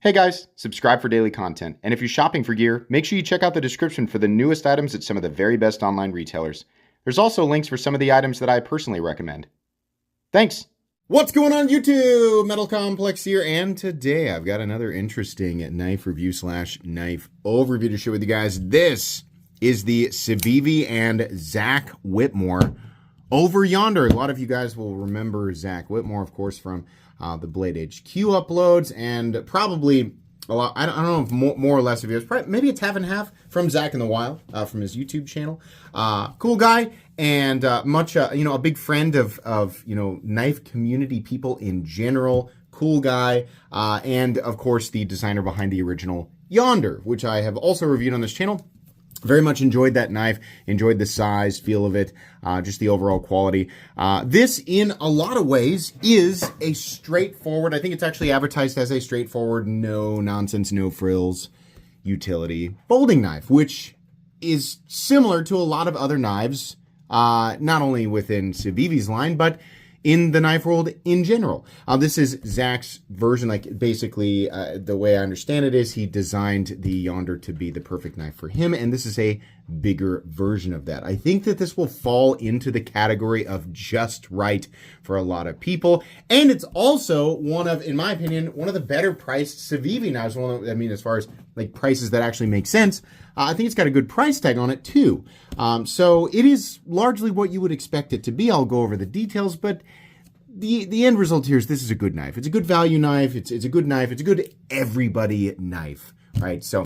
Hey guys, subscribe for daily content, and if you're shopping for gear, make sure you check out the description for the newest items at some of the very best online retailers. There's also links for some of the items that I personally recommend. Thanks! What's going on YouTube? Metal Complex here, and today I've got another interesting knife review / knife overview to share with you guys. This is the Civivi and Zach Whitmore over Yonder. A lot of you guys will remember Zach Whitmore, of course, from the Blade HQ uploads, and probably a lot, I don't know if more or less of you, maybe it's half and half from Zach in the Wild, from his YouTube channel. Cool guy, and much, a big friend of knife community people in general. Cool guy, and of course the designer behind the original Yonder, which I have also reviewed on this channel. Very much enjoyed that knife, enjoyed the size, feel of it, just the overall quality. This, in a lot of ways, is a straightforward, I think it's actually advertised as a straightforward, no nonsense, no frills utility folding knife, which is similar to a lot of other knives, not only within Civivi's line, but in the knife world in general. This is Zach's version, like basically the way I understand it is he designed the Yonder to be the perfect knife for him, and this is a bigger version of that. I think that this will fall into the category of just right for a lot of people, and it's also one of, in my opinion, one of the better priced Civivi knives. As far as like prices that actually make sense, I think it's got a good price tag on it too. So it is largely what you would expect it to be. I'll go over the details, but the end result here is this is a good knife. It's a good value knife. It's a good knife. It's a good everybody knife, right? So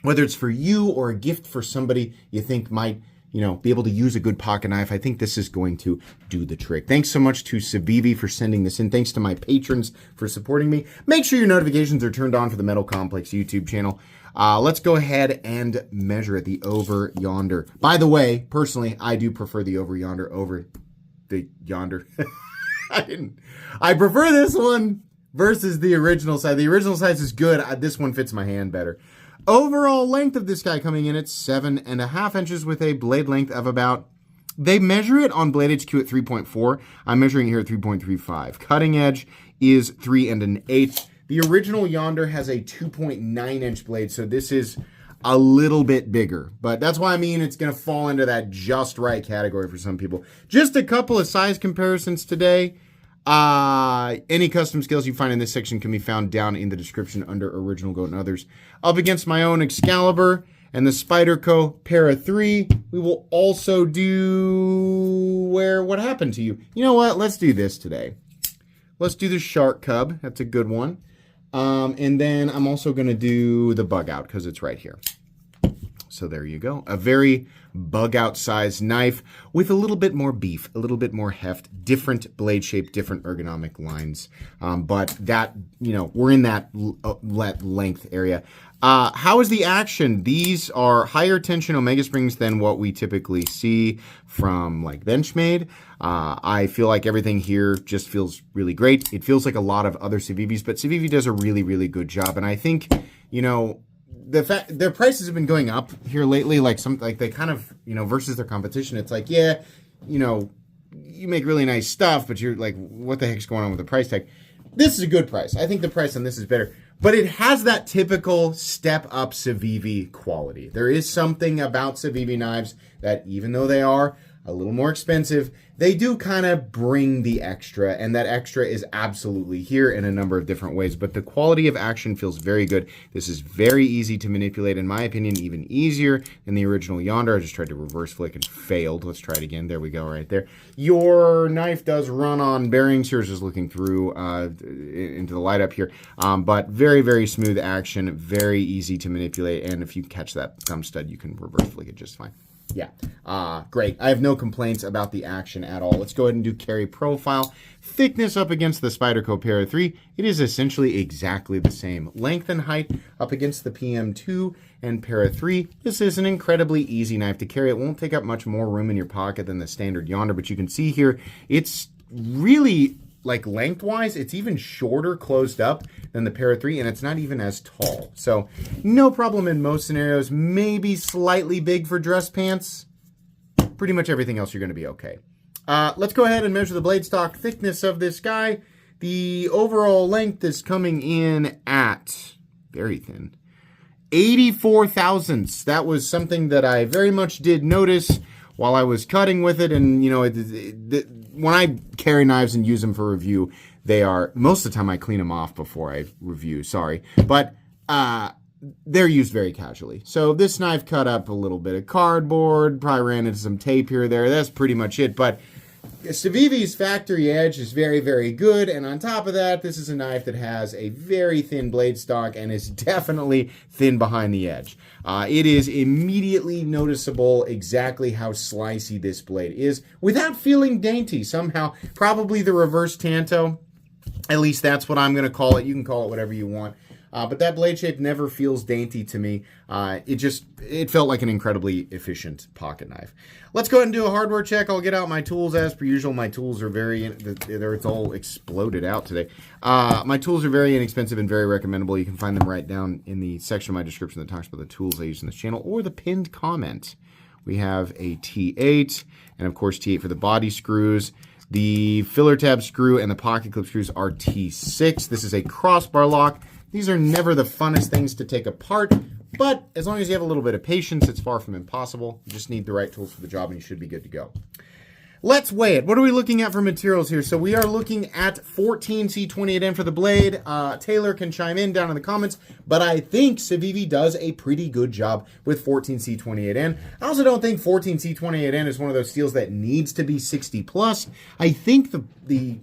whether it's for you or a gift for somebody you think might, be able to use a good pocket knife, I think this is going to do the trick. Thanks so much to Civivi for sending this in. Thanks to my patrons for supporting me. Make sure your notifications are turned on for the Metal Complex YouTube channel. Let's go ahead and measure it, the Over Yonder. By the way, personally, I do prefer the Over Yonder over the Yonder. I prefer this one versus the original size. The original size is good. This one fits my hand better. Overall length of this guy coming in at 7.5 inches with a blade length of about, they measure it on Blade HQ at 3.4. I'm measuring it here at 3.35. Cutting edge is 3 1/8. The original Yonder has a 2.9 inch blade, so this is a little bit bigger, but that's why it's going to fall into that just right category for some people. Just a couple of size comparisons today. Any custom skills you find in this section can be found down in the description under Original Goat and Others. Up against my own Excalibur and the Spyderco Para 3, we will also do What Happened to You. You know what? Let's do this today. Let's do the Shark Cub. That's a good one. And then I'm also going to do the Bug Out because it's right here. So there you go. A very bug out sized knife with a little bit more beef, a little bit more heft, different blade shape, different ergonomic lines. But that, we're in that length area. How is the action? These are higher tension Omega springs than what we typically see from like Benchmade. I feel like everything here just feels really great. It feels like a lot of other Civivis, but Civivi does a really, really good job. And I think, the fact their prices have been going up here lately, like they kind of, versus their competition, it's like, yeah, you make really nice stuff, but you're like, what the heck's going on with the price tag? This is a good price. I think the price on this is better, but it has that typical step up Civivi quality. There is something about Civivi knives that, even though they are a little more expensive, they do kind of bring the extra, and that extra is absolutely here in a number of different ways, but the quality of action feels very good. This is very easy to manipulate, in my opinion, even easier than the original Yonder. I just tried to reverse flick and failed. Let's try it again. There we go, right there. Your knife does run on bearings. Here's just looking through into the light up here, but very, very smooth action, very easy to manipulate, and if you catch that thumb stud, you can reverse flick it just fine. Yeah, great. I have no complaints about the action at all. Let's go ahead and do carry profile. Thickness up against the Spyderco Para 3. It is essentially exactly the same. Length and height up against the PM2 and Para 3. This is an incredibly easy knife to carry. It won't take up much more room in your pocket than the standard Yonder, but you can see here, it's really, like lengthwise, it's even shorter closed up than the Para 3, and it's not even as tall. So no problem in most scenarios. Maybe slightly big for dress pants. Pretty much everything else you're going to be okay. Let's go ahead and measure the blade stock thickness of this guy. The overall length is coming in at very thin. 84 thousandths. That was something that I very much did notice while I was cutting with it. And, you know, when I carry knives and use them for review, they are, most of the time I clean them off before I review, sorry. But they're used very casually. So this knife cut up a little bit of cardboard, probably ran into some tape here or there. That's pretty much it. But Civivi's factory edge is very, very good, and on top of that, this is a knife that has a very thin blade stock and is definitely thin behind the edge. It is immediately noticeable exactly how slicey this blade is without feeling dainty. Somehow, probably the reverse Tanto, at least that's what I'm going to call it. You can call it whatever you want. But that blade shape never feels dainty to me. It felt like an incredibly efficient pocket knife. Let's go ahead and do a hardware check. I'll get out my tools as per usual. My tools are it's all exploded out today. My tools are very inexpensive and very recommendable. You can find them right down in the section of my description that talks about the tools I use in this channel or the pinned comment. We have a T8 and of course T8 for the body screws. The filler tab screw and the pocket clip screws are T6. This is a crossbar lock. These are never the funnest things to take apart, but as long as you have a little bit of patience, it's far from impossible. You just need the right tools for the job and you should be good to go. Let's weigh it. What are we looking at for materials here? So we are looking at 14C28N for the blade. Taylor can chime in down in the comments, but I think Civivi does a pretty good job with 14C28N. I also don't think 14C28N is one of those steels that needs to be 60 plus. I think the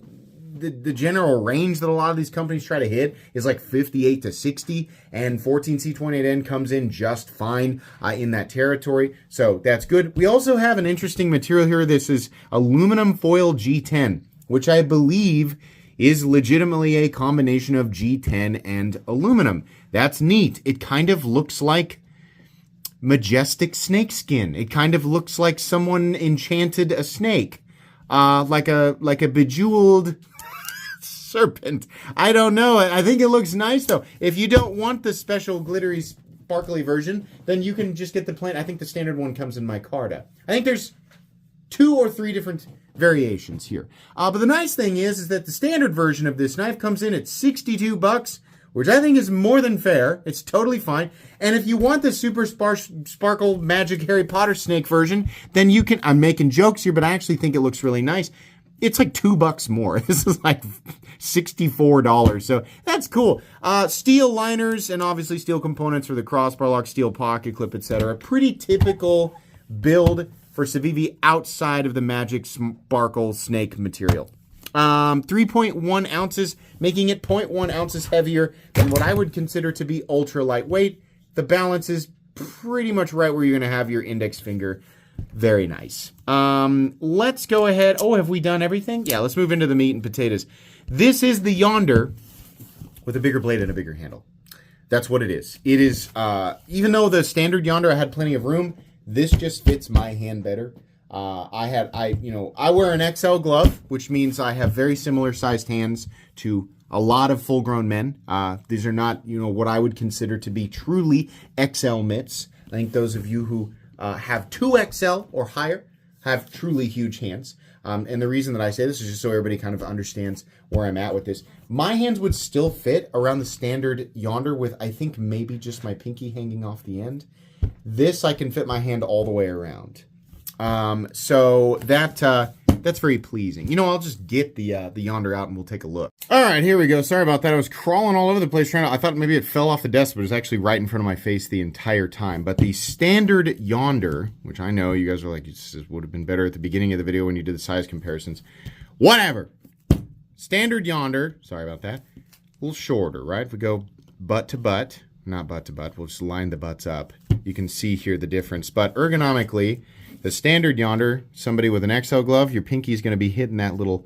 general range that a lot of these companies try to hit is like 58 to 60, and 14C28N comes in just fine in that territory, so that's good. We also have an interesting material here. This is aluminum foil G10, which I believe is legitimately a combination of G10 and aluminum. That's neat. It kind of looks like majestic snakeskin. It kind of looks like someone enchanted a snake, like a bejeweled serpent. I don't know. I think it looks nice though. If you don't want the special glittery sparkly version, then you can just get the plain. I think the standard one comes in micarta. I think there's 2 or 3 different variations here. But the nice thing is that the standard version of this knife comes in at 62 bucks, which I think is more than fair. It's totally fine. And if you want the super sparkle magic Harry Potter snake version, then you can, I'm making jokes here, but I actually think it looks really nice. It's like $2 more. This is like $64. So that's cool. Steel liners and obviously steel components for the crossbar lock, steel pocket clip, etc. Pretty typical build for Civivi outside of the magic sparkle snake material. 3.1 ounces, making it 0.1 ounces heavier than what I would consider to be ultra lightweight. The balance is pretty much right where you're going to have your index finger. Very nice. Let's go ahead. Oh, have we done everything? Yeah, let's move into the meat and potatoes. This is the Yonder with a bigger blade and a bigger handle. That's what it is. It is, even though the standard Yonder I had plenty of room, this just fits my hand better. I wear an XL glove, which means I have very similar sized hands to a lot of full-grown men. These are not, what I would consider to be truly XL mitts. I think those of you who have 2XL or higher have truly huge hands. And the reason that I say this is just so everybody kind of understands where I'm at with this. My hands would still fit around the standard Yonder with, I think, maybe just my pinky hanging off the end. This, I can fit my hand all the way around. So that's very pleasing. I'll just get the Yonder out and we'll take a look. All right, here we go. Sorry about that. I was crawling all over the place I thought maybe it fell off the desk, but it was actually right in front of my face the entire time. But the standard Yonder, which I know you guys are like, this would have been better at the beginning of the video when you did the size comparisons. Whatever. Standard Yonder, sorry about that, a little shorter, right? If we go butt to butt, not butt to butt, we'll just line the butts up. You can see here the difference. But ergonomically, the standard Yonder, somebody with an XL glove, your pinky is going to be hitting that little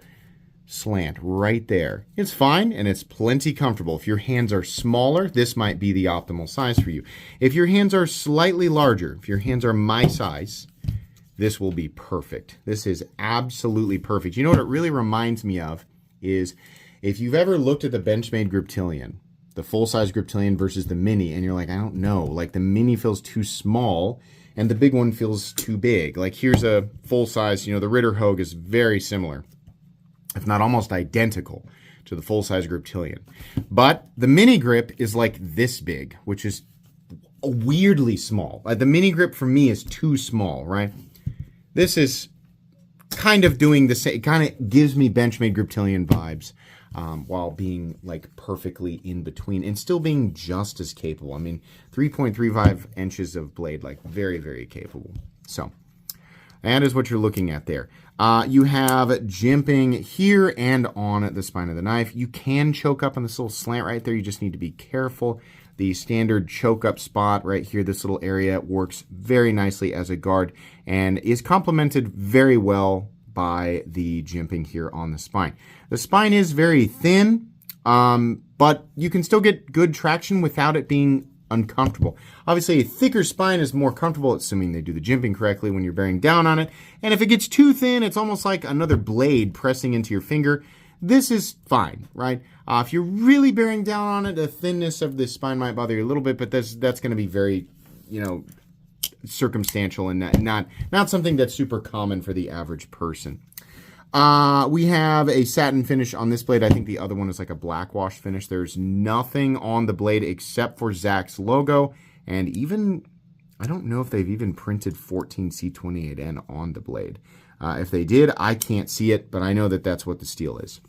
slant right there. It's fine and it's plenty comfortable. If your hands are smaller, this might be the optimal size for you. If your hands are slightly larger, if your hands are my size, this will be perfect. This is absolutely perfect. You know what it really reminds me of is if you've ever looked at the Benchmade Griptilian, the full-size Griptilian versus the mini, and you're like, I don't know, like the mini feels too small and the big one feels too big. Like here's a full-size, the Ritter Hogue is very similar, if not almost identical to the full-size Griptilian. But the mini grip is like this big, which is weirdly small. The mini grip for me is too small, right? This is kind of doing the same, it kind of gives me Benchmade Griptilian vibes, while being like perfectly in between and still being just as capable. I mean, 3.35 inches of blade, like very, very capable. So that is what you're looking at there. You have jimping here and on the spine of the knife. You can choke up on this little slant right there. You just need to be careful. The standard choke up spot right here, this little area, works very nicely as a guard and is complemented very well by the jimping here on the spine. The spine is very thin, but you can still get good traction without it being uncomfortable. Obviously, a thicker spine is more comfortable, assuming they do the jimping correctly when you're bearing down on it. And if it gets too thin, it's almost like another blade pressing into your finger. This is fine, right? If you're really bearing down on it, the thinness of the spine might bother you a little bit, but that's going to be very, circumstantial and not something that's super common for the average person. We have a satin finish on this blade. I think the other one is like a black wash finish. There's nothing on the blade except for Zach's logo, and even I don't know if they've even printed 14C28N on the blade. If they did, I can't see it, but I know that that's what the steel is.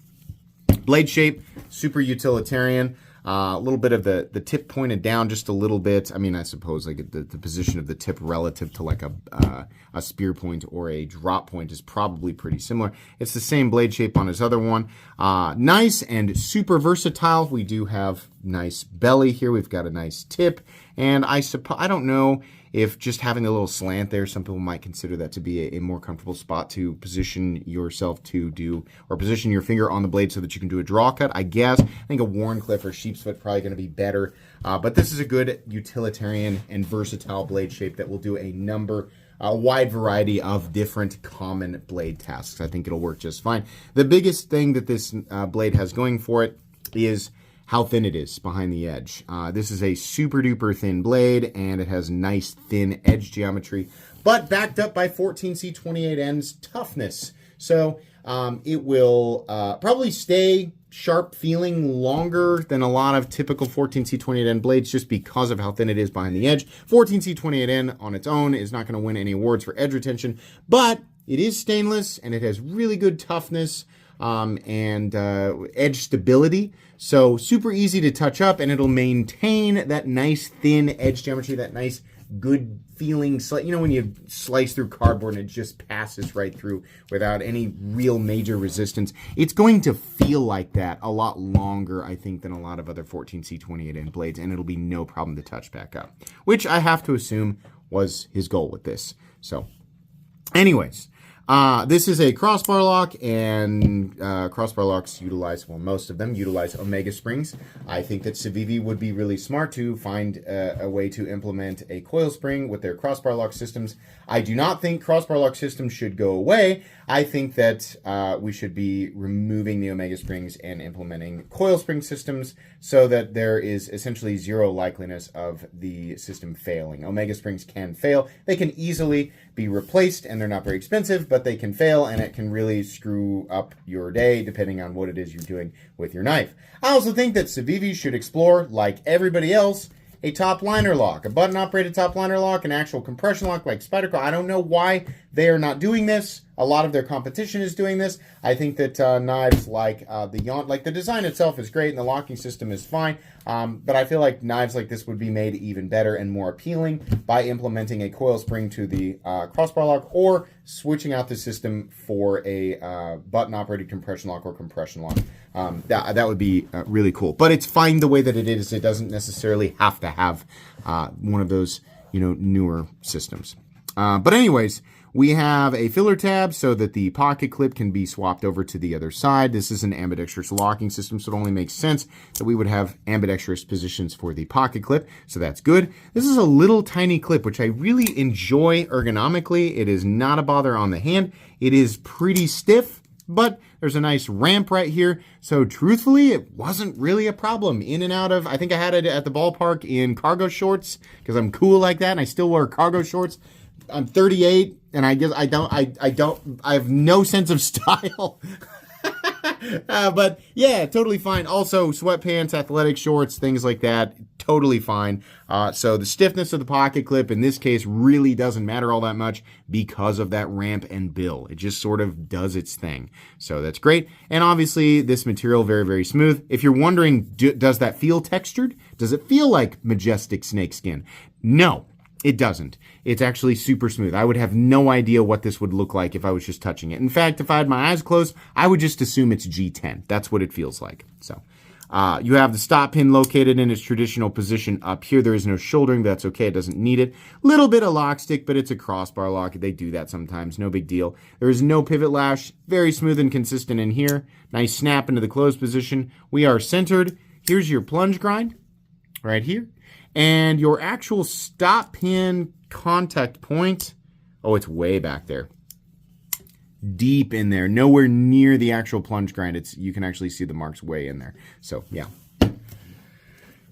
Blade shape, super utilitarian. A little bit of the tip pointed down just a little bit. I mean, I suppose like the position of the tip relative to like a spear point or a drop point is probably pretty similar. It's the same blade shape on his other one. Nice and super versatile. We do have nice belly here. We've got a nice tip. And I don't know if just having a little slant there, some people might consider that to be a more comfortable spot to position yourself to do, or position your finger on the blade so that you can do a draw cut. I guess, I think a Wharncliffe or Sheepsfoot probably going to be better. But this is a good utilitarian and versatile blade shape that will do a wide variety of different common blade tasks. I think it'll work just fine. The biggest thing that this blade has going for it is how thin it is behind the edge. This is a super duper thin blade, and it has nice thin edge geometry, but backed up by 14C28N's toughness. So it will probably stay sharp feeling longer than a lot of typical 14C28N blades just because of how thin it is behind the edge. 14C28N on its own is not going to win any awards for edge retention, but it is stainless and it has really good toughness and edge stability. So super easy to touch up, and it'll maintain that nice thin edge geometry, that nice good feeling. When you slice through cardboard and it just passes right through without any real major resistance. It's going to feel like that a lot longer, I think, than a lot of other 14C28N blades, and it'll be no problem to touch back up, which I have to assume was his goal with this. So anyways, this is a crossbar lock, and crossbar locks utilize, well, most of them utilize Omega springs. I think that Civivi would be really smart to find a way to implement a coil spring with their crossbar lock systems. I do not think crossbar lock systems should go away. I think that we should be removing the Omega springs and implementing coil spring systems so that there is essentially zero likeliness of the system failing. Omega springs can fail. They can easily be replaced, and they're not very expensive, but they can fail, and it can really screw up your day depending on what it is you're doing with your knife. I also think that Civivi should explore, like everybody else, a top liner lock, a button operated top liner lock, an actual compression lock like Spyderco. I don't know why they are not doing this. A lot of their competition is doing this. I think that knives like the Yonder, like the design itself is great and the locking system is fine, but I feel like knives like this would be made even better and more appealing by implementing a coil spring to the crossbar lock, or switching out the system for a button operated compression lock or compression lock. That would be really cool, but it's fine the way that it is. It doesn't necessarily have to have one of those newer systems. But anyways, we have a filler tab so that the pocket clip can be swapped over to the other side. This is an ambidextrous locking system, so it only makes sense that we would have ambidextrous positions for the pocket clip, so that's good. This is a little tiny clip, which I really enjoy ergonomically. It is not a bother on the hand. It is pretty stiff, but there's a nice ramp right here. So truthfully, it wasn't really a problem. In and out of, I think I had it at the ballpark in cargo shorts because I'm cool like that and I still wear cargo shorts. I'm 38 and I guess I have no sense of style. But yeah, totally fine. Also, sweatpants, athletic shorts, things like that, totally fine. So the stiffness of the pocket clip in this case really doesn't matter all that much because of that ramp and bill. It just sort of does its thing. So that's great. And obviously this material, very, very smooth. If you're wondering, does that feel textured? Does it feel like majestic snakeskin? No. It doesn't. It's actually super smooth. I would have no idea what this would look like if I was just touching it. In fact, if I had my eyes closed, I would just assume it's G10. That's what it feels like. So you have the stop pin located in its traditional position up here. There is no shouldering, but that's okay. It doesn't need it. Little bit of lock stick, but it's a crossbar lock. They do that sometimes. No big deal. There is no pivot lash. Very smooth and consistent in here. Nice snap into the closed position. We are centered. Here's your plunge grind right here. And your actual stop pin contact point, oh, it's way back there. Deep in there. Nowhere near the actual plunge grind. You can actually see the marks way in there. So, yeah.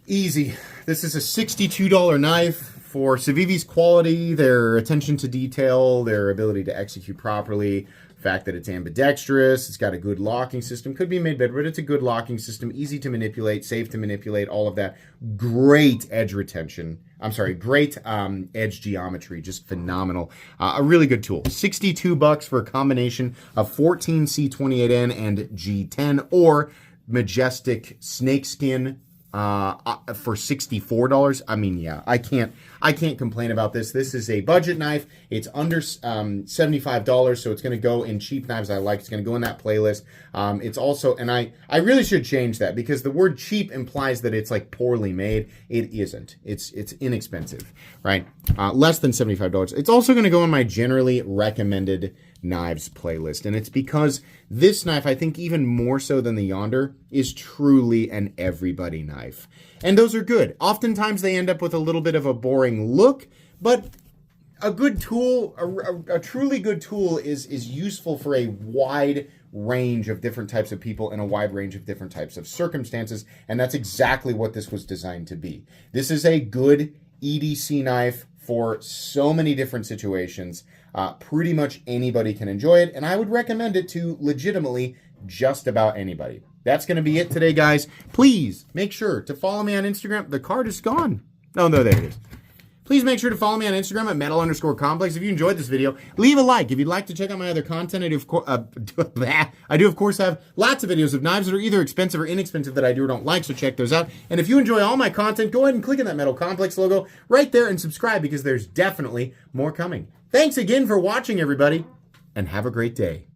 Easy. This is a $62 knife for Civivi's quality, their attention to detail, their ability to execute properly. Fact that it's ambidextrous, it's got a good locking system, could be made better, but it's a good locking system, easy to manipulate, safe to manipulate, all of that. Great edge retention. I'm sorry, great edge geometry, just phenomenal. A really good tool. $62 for a combination of 14C28N and G10 or Majestic Snakeskin for $64. I mean, yeah, I can't complain about this. This is a budget knife. It's under $75, so it's going to go in cheap knives I like. It's going to go in that playlist. It's also, and I really should change that because the word cheap implies that it's like poorly made. It isn't. It's inexpensive, right? Less than $75. It's also going to go in my generally recommended knives playlist, and it's because this knife, I think even more so than the Yonder, is truly an everybody knife. And those are good. Oftentimes they end up with a little bit of a boring look, but a good tool, a truly good tool is useful for a wide range of different types of people in a wide range of different types of circumstances, and that's exactly what this was designed to be. This is a good EDC knife for so many different situations. Pretty much anybody can enjoy it, and I would recommend it to legitimately just about anybody. That's going to be it today, guys. Please make sure to follow me on Instagram. The card is gone. Oh, no, there it is. Please make sure to follow me on Instagram at metal_complex. If you enjoyed this video, leave a like. If you'd like to check out my other content, I do, of course, have lots of videos of knives that are either expensive or inexpensive that I do or don't like, so check those out. And if you enjoy all my content, go ahead and click on that Metal Complex logo right there and subscribe because there's definitely more coming. Thanks again for watching, everybody, and have a great day.